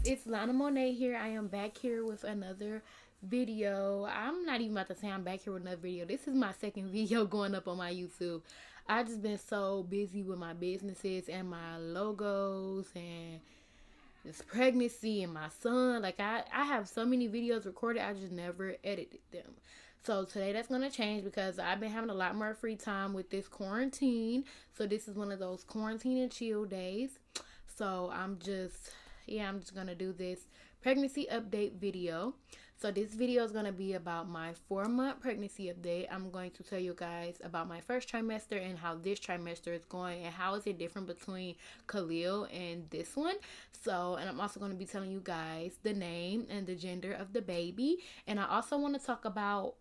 it's Lana Monet here. I am back here with another video. I'm not even about to say I'm back here with another video. This is my second video going up on my YouTube. I just been so busy with my businesses and my logos and this pregnancy and my son. Like I have so many videos recorded, I just never edited them. So today that's going to change because I've been having a lot more free time with this quarantine. So this is one of those quarantine and chill days. So I'm just going to do this pregnancy update video. So this video is going to be about my 4-month pregnancy update. I'm going to tell you guys about my first trimester and how this trimester is going and how is it different between Khalil and this one. So, and I'm also going to be telling you guys the name and the gender of the baby. And I also want to talk about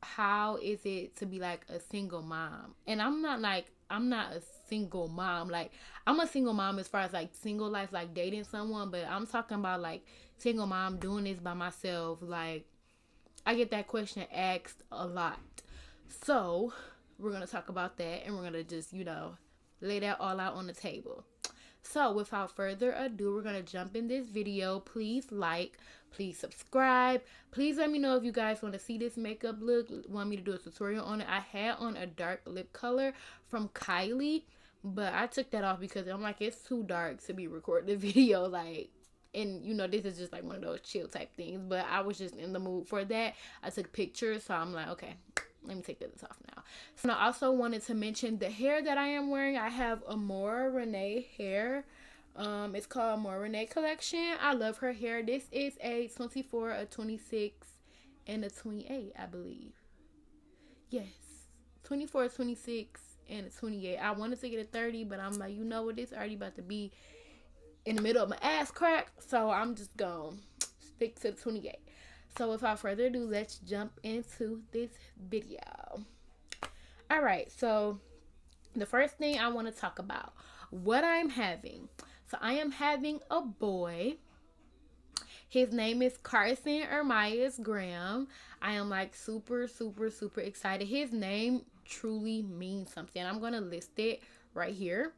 how is it to be like a single mom. And I'm not a single mom. Like, I'm a single mom as far as like single life, like dating someone, but I'm talking about like single mom doing this by myself. Like, I get that question asked a lot. So we're going to talk about that and we're going to just, lay that all out on the table. So without further ado, we're going to jump in this video. Please like, please subscribe. Please let me know if you guys want to see this makeup look, want me to do a tutorial on it. I had on a dark lip color from Kylie, but I took that off because I'm like, it's too dark to be recording the video. Like, and this is just like one of those chill type things, but I was just in the mood for that. I took pictures, so I'm like, okay, let me take this off now. So I also wanted to mention the hair that I am wearing. I have a Maura Renee hair. It's called Maura Renee collection. I love her hair. This is a 24, a 26, and a 28, I believe. Yes, 24, 26, and a 28. I wanted to get a 30, but I'm like, it's already about to be in the middle of my ass crack, so I'm just gonna stick to the 28. So without further ado, let's jump into this video. All right, so the first thing I want to talk about, what I'm having. So I am having a boy. His name is Carson Ermias Graham. I am like super, super, super excited. His name truly means something. I'm going to list it right here.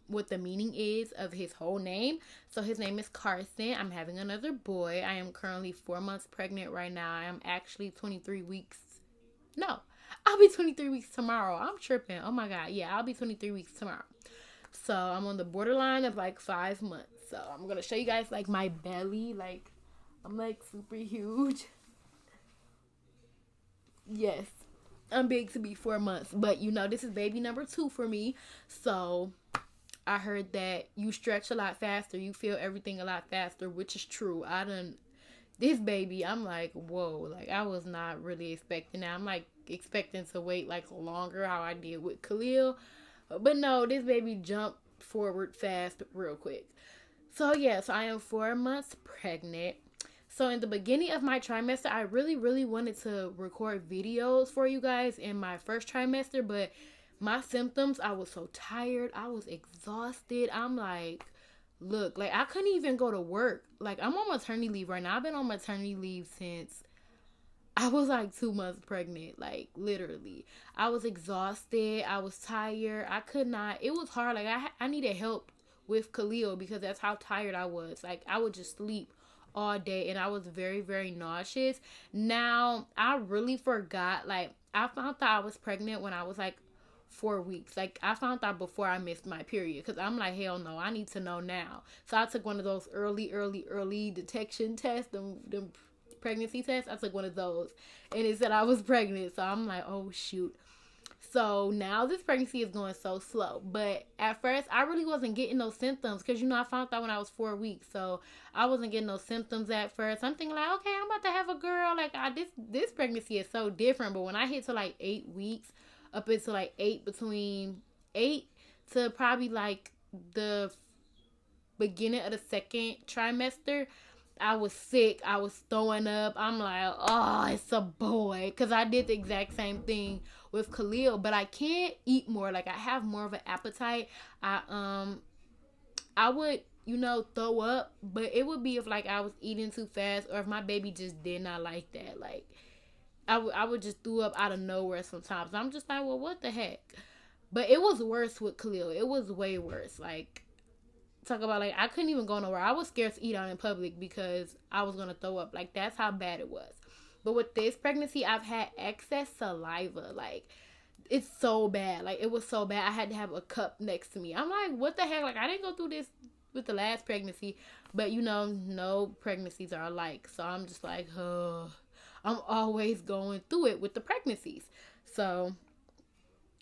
What the meaning is of his whole name. So his name is Carson. I'm having another boy. I am currently 4 months pregnant right now. I am actually 23 weeks. No, I'll be 23 weeks tomorrow. I'm tripping. Oh my God. Yeah, I'll be 23 weeks tomorrow. So I'm on the borderline of like 5 months. So I'm going to show you guys like my belly. Like, I'm like super huge. Yes. I'm big to be 4 months, but this is baby number 2 for me. So I heard that you stretch a lot faster, you feel everything a lot faster, which is true. This baby, I'm like, whoa, like I was not really expecting that. I'm like expecting to wait like longer, how I did with Khalil, but no, this baby jumped forward fast real quick. So so I am 4 months pregnant. So in the beginning of my trimester, I really, really wanted to record videos for you guys in my first trimester, but my symptoms, I was so tired. I was exhausted. I'm like, look, like I couldn't even go to work. Like I'm on maternity leave right now. I've been on maternity leave since I was like 2 months pregnant, like literally. I was exhausted. I was tired. I could not, it was hard. Like I needed help with Khalil because that's how tired I was. Like I would just sleep all day and I was very, very nauseous. Now I really forgot, like I found out I was pregnant when I was like 4 weeks. Like I found out before I missed my period because I'm like, hell no, I need to know now. So I took one of those early detection tests, them pregnancy tests. I took one of those and it said I was pregnant. So I'm like, oh shoot. So now this pregnancy is going so slow. But at first, I really wasn't getting those symptoms because, I found out when I was 4 weeks. So I wasn't getting those symptoms at first. I'm thinking like, okay, I'm about to have a girl. Like this pregnancy is so different. But when I hit to like 8 weeks, up into like between 8 to probably like the beginning of the second trimester, I was sick. I was throwing up. I'm like, oh, it's a boy. Because I did the exact same thing with Khalil. But I can't eat more. Like, I have more of an appetite. I would, throw up. But it would be if, like, I was eating too fast. Or if my baby just did not like that. Like, I would just throw up out of nowhere sometimes. I'm just like, well, what the heck? But it was worse with Khalil. It was way worse. Like, talk about, like, I couldn't even go nowhere. I was scared to eat out in public because I was going to throw up. Like, that's how bad it was. But with this pregnancy, I've had excess saliva. Like, it's so bad. Like, it was so bad. I had to have a cup next to me. I'm like, what the heck? Like, I didn't go through this with the last pregnancy. But, you know, no pregnancies are alike. So I'm just like, oh, I'm always going through it with the pregnancies. So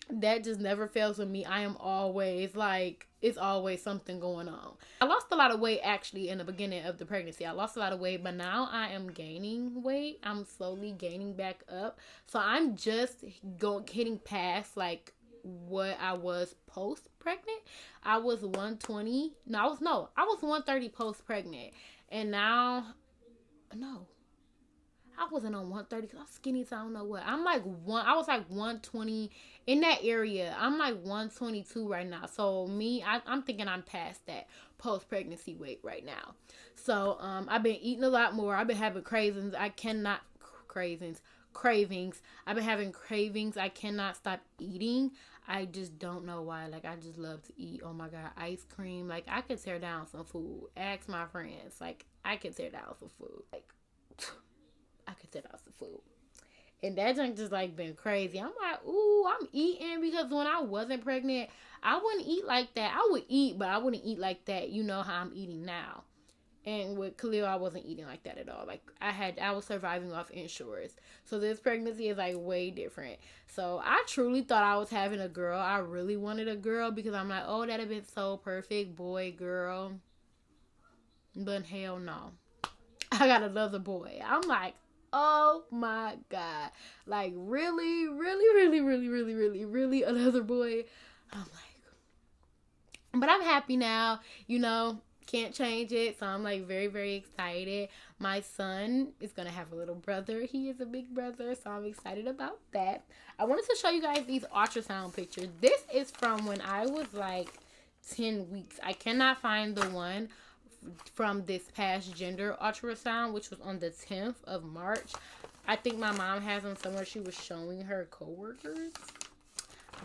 that just never fails with me. I am always like, it's always something going on. I lost a lot of weight actually in the beginning of the pregnancy. I lost a lot of weight, but now I am gaining weight. I'm slowly gaining back up. So I'm just hitting past like what I was post pregnant. I was 120. I was 130 post pregnant. And now, no, I wasn't on 130 because I'm skinny, so I don't know what. I was like 120 in that area. I'm like 122 right now. So I'm thinking I'm past that post-pregnancy weight right now. So I've been eating a lot more. I've been having cravings. Cravings. I've been having cravings. I cannot stop eating. I just don't know why. Like, I just love to eat. Oh my God, ice cream. Like, I could tear down some food. Ask my friends. Like, I could tear down some food. Like, I could tear down some food. And that junk just like been crazy. I'm like, ooh, I'm eating, because when I wasn't pregnant, I wouldn't eat like that. I would eat, but I wouldn't eat like that. You know how I'm eating now. And with Khalil, I wasn't eating like that at all. Like, I was surviving off insurance. So this pregnancy is like way different. So I truly thought I was having a girl. I really wanted a girl because I'm like, oh, that'd have been so perfect, boy, girl. But hell no. I got another boy. I'm like, oh my God. Like, really, really, really, really, really, really, really another boy. I'm like, but I'm happy now, you know, can't change it. So I'm like very, very excited. My son is going to have a little brother. He is a big brother. So I'm excited about that. I wanted to show you guys these ultrasound pictures. This is from when I was like 10 weeks. I cannot find the one from this past gender ultrasound, which was on the 10th of March. I think my mom has them somewhere. She was showing her coworkers.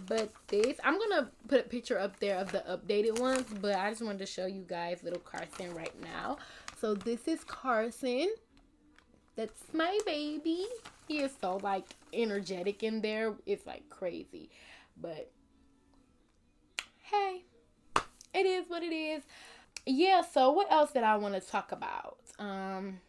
But this, I'm going to put a picture up there of the updated ones, but I just wanted to show you guys little Carson right now. So this is Carson. That's my baby. He is so like energetic in there. It's like crazy. But hey, it is what it is. Yeah, so what else did I want to talk about? I'm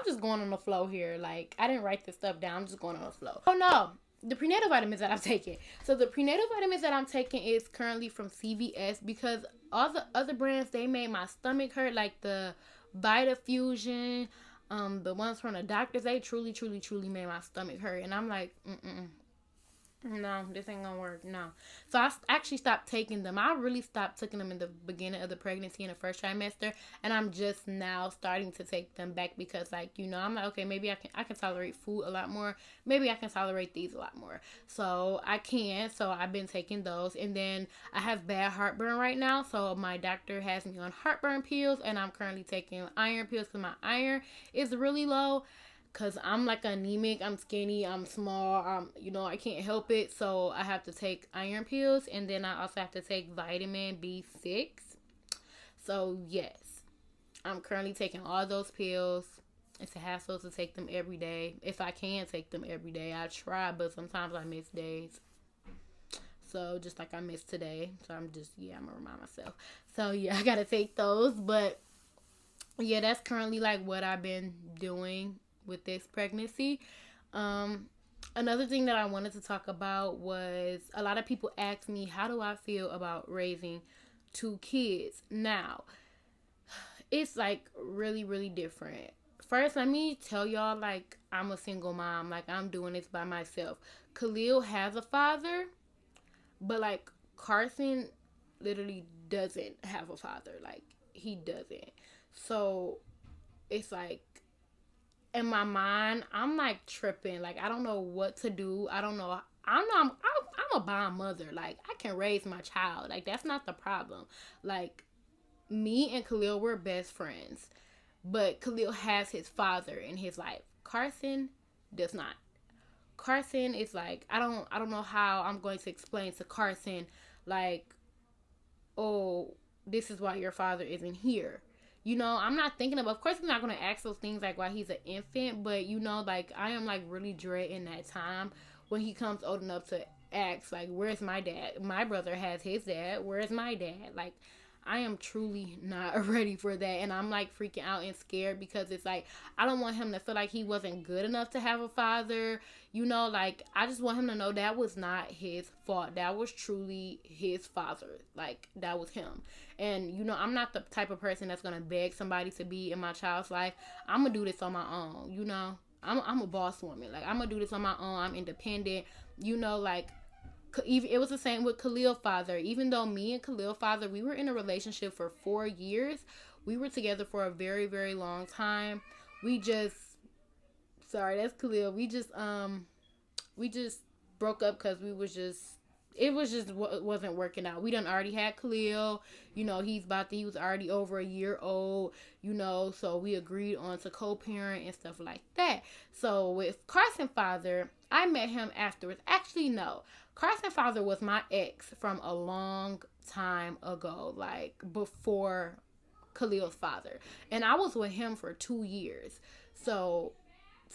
just going on the flow here. Like, I didn't write this stuff down. I'm just going on the flow. Oh, no. The prenatal vitamins that I'm taking. So, the prenatal vitamins that I'm taking is currently from CVS, because all the other brands, they made my stomach hurt. Like, the Vitafusion, the ones from the doctors, they truly, truly, truly made my stomach hurt. And I'm like, no, this ain't gonna work. No. So I actually stopped taking them. I really stopped taking them in the beginning of the pregnancy in the first trimester, and I'm just now starting to take them back because, like, you know, I'm like, okay, maybe I can tolerate food a lot more. Maybe I can tolerate these a lot more. So I can. So I've been taking those, and then I have bad heartburn right now. So my doctor has me on heartburn pills, and I'm currently taking iron pills because my iron is really low. Because I'm like anemic, I'm skinny, I'm small, you know, I can't help it. So I have to take iron pills. And then I also have to take vitamin B6. So yes, I'm currently taking all those pills. It's a hassle to take them every day. If I can take them every day, I try. But sometimes I miss days. So just like I missed today. So I'm going to remind myself. So yeah, I got to take those. But yeah, that's currently like what I've been doing with this pregnancy. Another thing that I wanted to talk about was, a lot of people ask me, how do I feel about raising 2 kids? Now, it's like really, really different. First, let me tell y'all, like, I'm a single mom. Like, I'm doing this by myself. Khalil has a father, but like Carson literally doesn't have a father. Like, he doesn't. So it's like, in my mind, I'm like tripping. Like, I don't know what to do. I'm a bomb mother. Like, I can raise my child. Like, that's not the problem. Like, me and Khalil, we're best friends. But Khalil has his father in his life. Carson does not. Carson is like, I don't know how I'm going to explain to Carson, like, oh, this is why your father isn't here. You know, I'm not thinking of course, I'm not going to ask those things like why he's an infant, but you know, like, I am like really dreading that time when he comes old enough to ask, like, where's my dad? My brother has his dad. Where's my dad? Like, I am truly not ready for that. And I'm like freaking out and scared because it's like, I don't want him to feel like he wasn't good enough to have a father. You know, like, I just want him to know that was not his fault. That was truly his father. Like, that was him. And, you know, I'm not the type of person that's going to beg somebody to be in my child's life. I'm going to do this on my own, you know. I'm a boss woman. Like, I'm going to do this on my own. I'm independent. You know, like, it was the same with Khalil's father. Even though me and Khalil's father, we were in a relationship for 4 years. We were together for a very, very long time. Sorry, that's Khalil. We just broke up because it wasn't working out. We done already had Khalil. You know, he was already over a year old, you know, so we agreed on to co-parent and stuff like that. So with Carson's father, I met him afterwards. Actually, no. Carson's father was my ex from a long time ago, like before Khalil's father. And I was with him for 2 years. So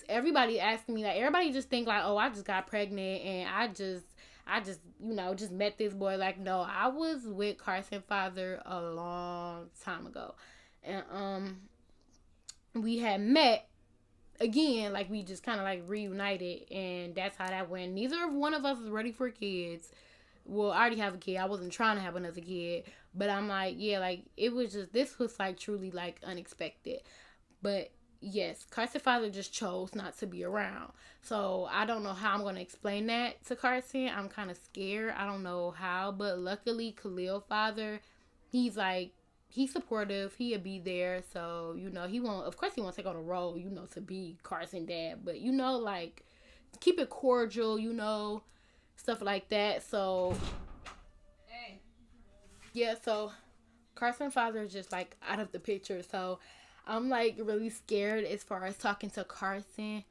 everybody asking me, like, everybody just think like, oh, I just got pregnant and I just, you know, just met this boy. Like, no, I was with Carson's father a long time ago. And we had met again, like, we just kind of like reunited, and that's how that went. Neither one of us was ready for kids. Well, I already have a kid. I wasn't trying to have another kid, but I'm like, yeah, like, this was like truly like unexpected. But yes, Carson's father just chose not to be around. So I don't know how I'm going to explain that to Carson. I'm kind of scared. I don't know how, but luckily Khalil's father, he's supportive. He'll be there. So, you know, he won't take on a role, you know, to be Carson's dad. But, you know, like, keep it cordial, you know, stuff like that. So, yeah, so Carson's father is just, like, out of the picture. So, I'm, like, really scared as far as talking to Carson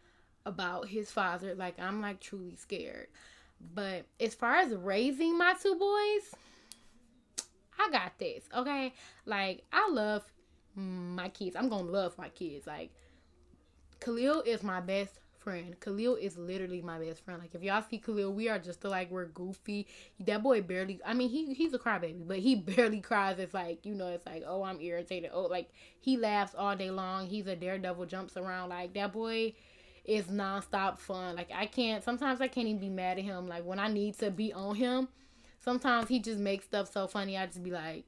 about his father. Like, I'm, like, truly scared. But as far as raising my 2 boys, I got this, okay? Like, I love my kids. I'm gonna love my kids. Like, Khalil is my best friend. Khalil is literally my best friend. Like, if y'all see Khalil, we are just like, we're goofy. That boy barely, I mean, he's a crybaby, but he barely cries. It's like, you know, it's like, oh, I'm irritated. Oh, like, he laughs all day long. He's a daredevil, jumps around. Like, that boy is nonstop fun. Like, sometimes I can't even be mad at him. Like, when I need to be on him, sometimes he just makes stuff so funny. I just be like,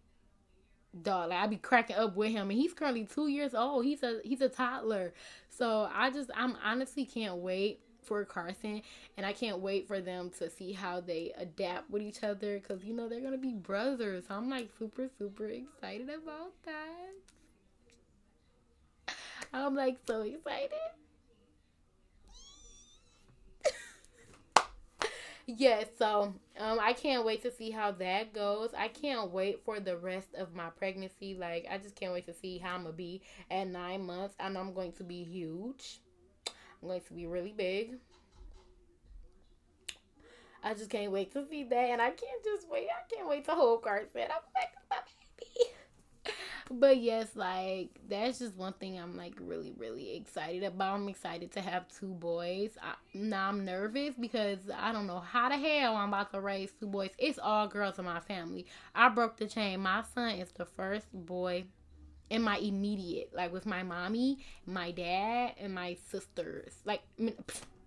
dog, like, I be cracking up with him. And he's currently 2 years old. He's a toddler. So I'm honestly can't wait for Carson. And I can't wait for them to see how they adapt with each other. Because, you know, they're going to be brothers. So I'm like super, super excited about that. I'm like so excited. Yes, so I can't wait to see how that goes. I can't wait for the rest of my pregnancy. Like, I just can't wait to see how I'm going to be at 9 months. I know I'm going to be huge. I'm going to be really big. I just can't wait to see that. And I can't just wait. I can't wait to hold Carson. I'm like, my baby. But yes, like, that's just one thing I'm like really, really excited about. I'm excited to have 2 boys. Now I'm nervous because I don't know how the hell I'm about to raise 2 boys. It's all girls in my family. I broke the chain. My son is the first boy in my immediate, like, with my mommy, my dad, and my sisters. Like,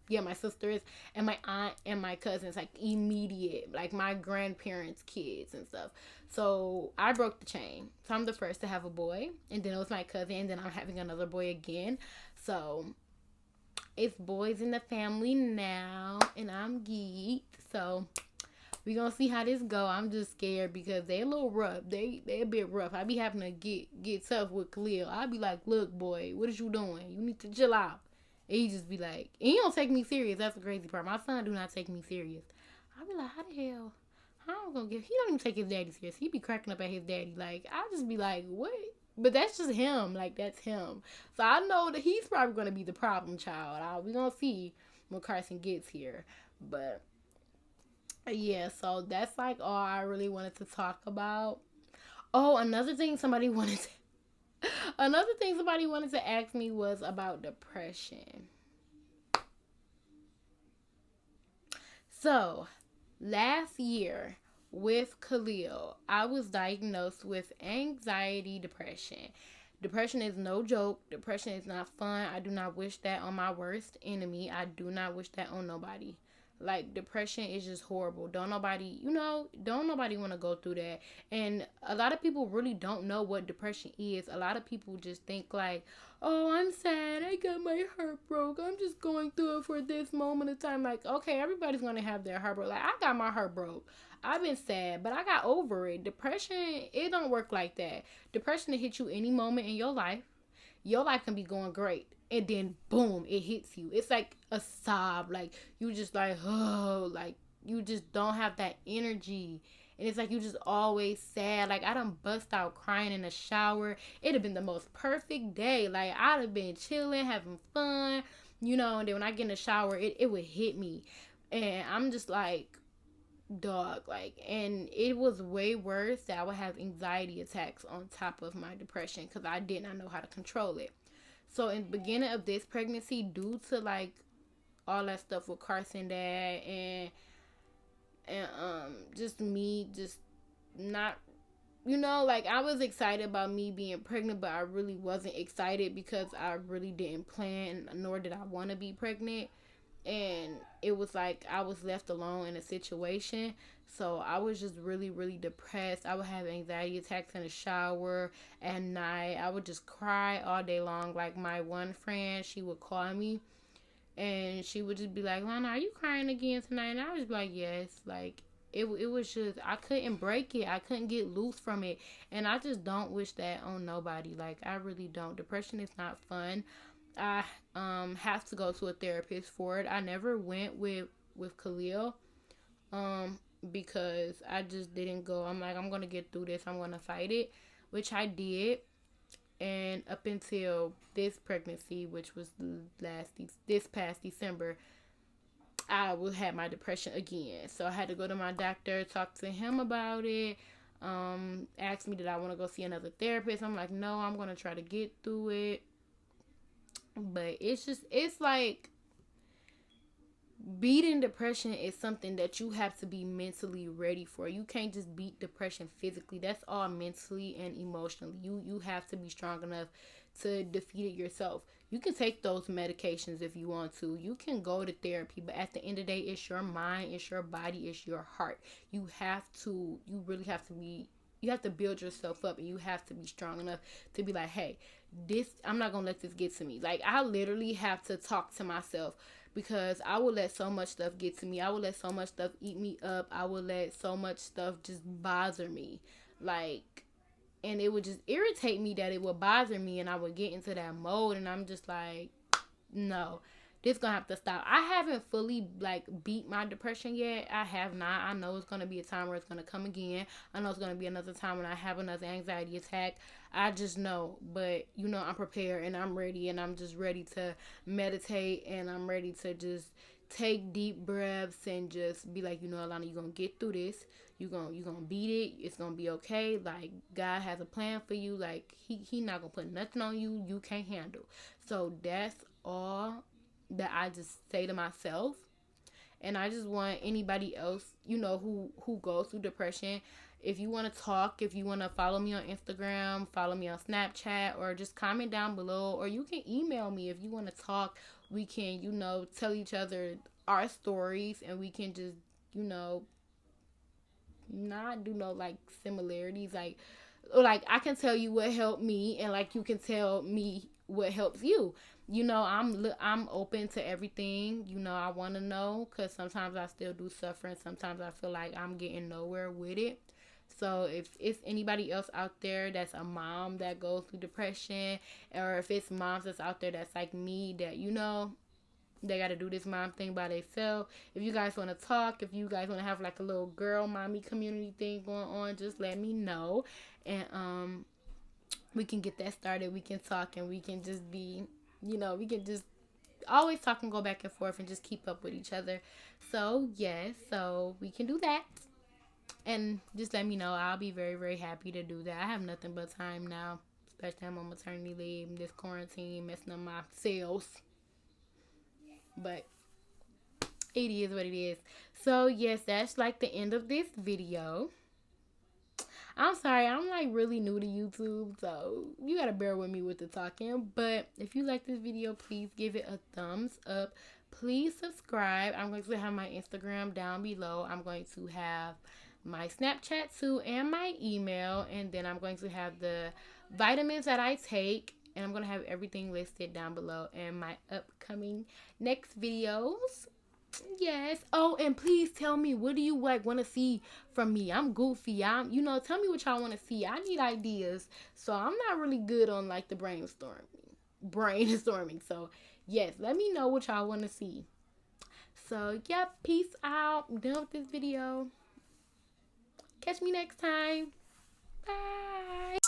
yeah, my sisters and my aunt and my cousins, like, immediate, like, my grandparents' kids and stuff. So I broke the chain. So I'm the first to have a boy, and then it was my cousin, and then I'm having another boy again. So it's boys in the family now, and I'm geeked. So we gonna see how this go. I'm just scared because they a little rough. They a bit rough. I be having to get tough with Khalil. I be like, look, boy, what is you doing? You need to chill out. And he just be like, and he don't take me serious. That's the crazy part. My son do not take me serious. I be like, how the hell? How I'm gonna give? He don't even take his daddy serious. He be cracking up at his daddy. Like, I just be like, what? But that's just him. Like, that's him. So I know that he's probably gonna be the problem child. We gonna see when Carson gets here. But yeah, so that's like all I really wanted to talk about. Oh, another thing somebody wanted to ask me was about depression. So, last year with Khalil, I was diagnosed with anxiety depression. Depression is no joke. Depression is not fun. I do not wish that on my worst enemy. I do not wish that on nobody. Like, depression is just horrible. Don't nobody want to go through that. And a lot of people really don't know what depression is. A lot of people just think like, oh, I'm sad. I got my heart broke. I'm just going through it for this moment of time. Like, okay, everybody's going to have their heart broke. Like, I got my heart broke. I've been sad, but I got over it. Depression, it don't work like that. Depression will hit you any moment in your life. Your life can be going great, and then boom, it hits you. It's like a sob. Like, you just like, oh, like, you just don't have that energy. And it's like you just always sad. Like, I done bust out crying in the shower. It'd have been the most perfect day. Like, I'd have been chilling, having fun, and then when I get in the shower, it would hit me. And I'm just like, dog, like, and it was way worse that I would have anxiety attacks on top of my depression because I did not know how to control it. So in the beginning of this pregnancy, due to like all that stuff with Carson dad and just me just not, like, I was excited about me being pregnant, but I really wasn't excited because I really didn't plan, nor did I want to be pregnant. And it was like I was left alone in a situation. So I was just really, really depressed. I would have anxiety attacks in the shower at night. I would just cry all day long. Like, my one friend, she would call me and she would just be like, Lana, are you crying again tonight? And I was like, yes. Like, it was just, I couldn't break it. I couldn't get loose from it. And I just don't wish that on nobody. Like, I really don't. Depression is not fun. I have to go to a therapist for it. I never went with Khalil because I just didn't go. I'm like, I'm gonna get through this. I'm gonna fight it, which I did. And up until this pregnancy, which was this past December, I would have my depression again. So I had to go to my doctor, talk to him about it. Asked me did I want to go see another therapist. I'm like, no, I'm gonna try to get through it. But it's like beating depression is something that you have to be mentally ready for. You can't just beat depression physically. That's all mentally and emotionally. You have to be strong enough to defeat it yourself. You can take those medications if you want to. You can go to therapy, but at the end of the day, it's your mind, it's your body, it's your heart. You really have to be, you have to build yourself up, and you have to be strong enough to be like, hey, I'm not gonna let this get to me. Like, I literally have to talk to myself because I would let so much stuff get to me. I would let so much stuff eat me up. I would let so much stuff just bother me. Like, and it would just irritate me that it would bother me, and I would get into that mode, and I'm just like, no, this gonna have to stop. I haven't fully like beat my depression yet. I have not. I know it's gonna be a time where it's gonna come again. I know it's gonna be another time when I have another anxiety attack. I just know, but I'm prepared and I'm ready, and I'm just ready to meditate, and I'm ready to just take deep breaths and just be like, Alana, you're gonna get through this. You're gonna beat it. It's gonna be okay. Like, God has a plan for you. Like, he not gonna put nothing on you can't handle. So that's all that I just say to myself. And I just want anybody else, who goes through depression, if you want to talk, if you want to follow me on Instagram, follow me on Snapchat, or just comment down below, or you can email me if you want to talk. We can, tell each other our stories, and we can just, not do no like similarities. Like I can tell you what helped me, and like you can tell me what helps you. I'm open to everything. I want to know, because sometimes I still do suffer, and sometimes I feel like I'm getting nowhere with it. So if it's anybody else out there that's a mom that goes through depression, or if it's moms that's out there that's like me, that they got to do this mom thing by themselves. If you guys want to talk, if you guys want to have like a little girl mommy community thing going on, just let me know, and we can get that started. We can talk, and we can just be, we can just always talk and go back and forth and just keep up with each other. So yes, so we can do that. And just let me know. I'll be very, very happy to do that. I have nothing but time now, especially I'm on maternity leave. This quarantine messing up my sales. But it is what it is. So, yes, that's like the end of this video. I'm sorry, I'm like really new to YouTube, so you gotta bear with me with the talking. But if you like this video, please give it a thumbs up. Please subscribe. I'm going to have my Instagram down below. I'm going to have my Snapchat too and my email. And then I'm going to have the vitamins that I take. And I'm going to have everything listed down below and my upcoming next videos. Yes. Oh, and please tell me, what do you like want to see from me? I'm goofy. Tell me what y'all want to see. I need ideas. So I'm not really good on like the brainstorming. So yes, let me know what y'all want to see. So yep, peace out. I'm done with this video. Catch me next time. Bye.